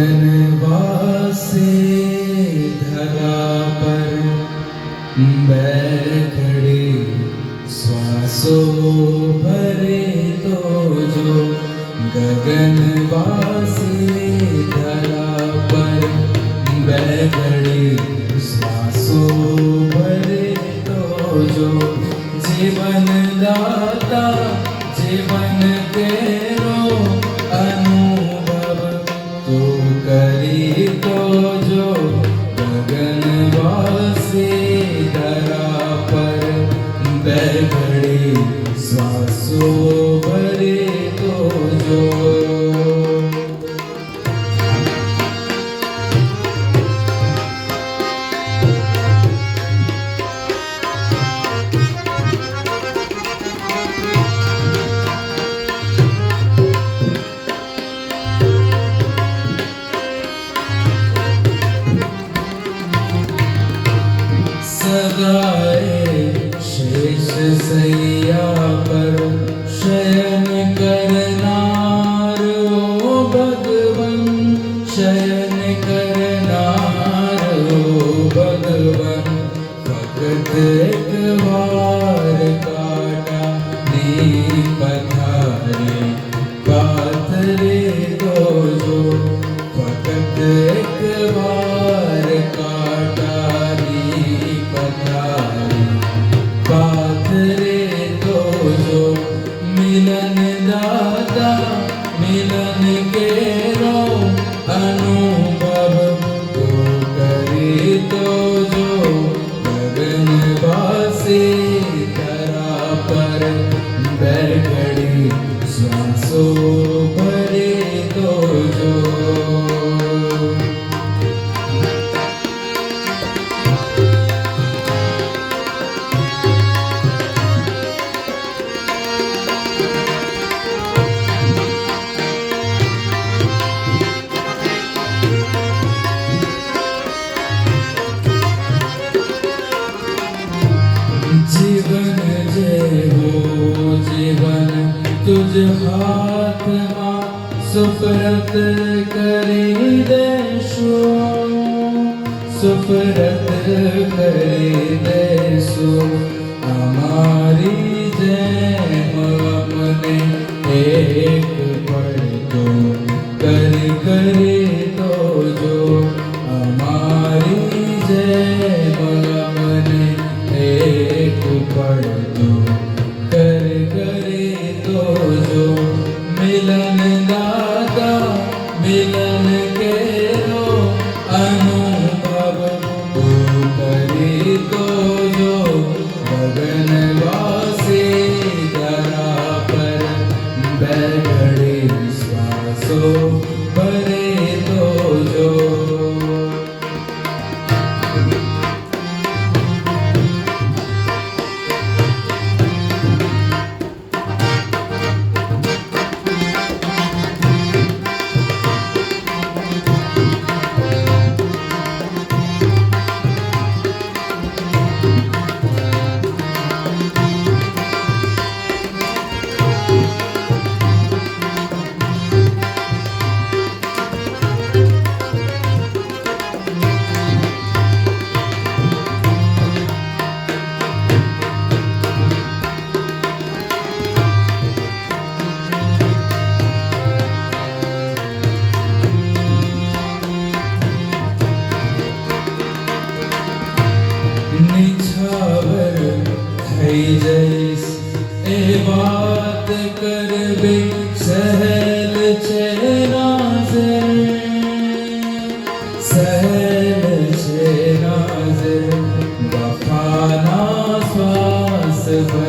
गगनवासे धरा पर बैठे श्वासों भरे तो जो गगनवासे धरा पर बैठे श्वासों भरे तो जो जीवन दाता जीवन तेरो अनुभव तू करी तो जो गगनवासी धरा पर बैठे श्वासों भरे तो जो सदाए शेष सैया पर शयन करनार ओ भगवन शयन करनार ओ भगवन भगत एक बार काटा नी पथारे पाथरे तो जो भगत एक बार काटा पाथरे तो जो मिलन दाता मिलन के रो अनुभव तो करे तो जो गगनवासी धरा पर बैठे श्वासों भरे तो जो जीवन जय हो जीवन तुझ हाथ मां सुपरत करी देशो सुपरत करी देशो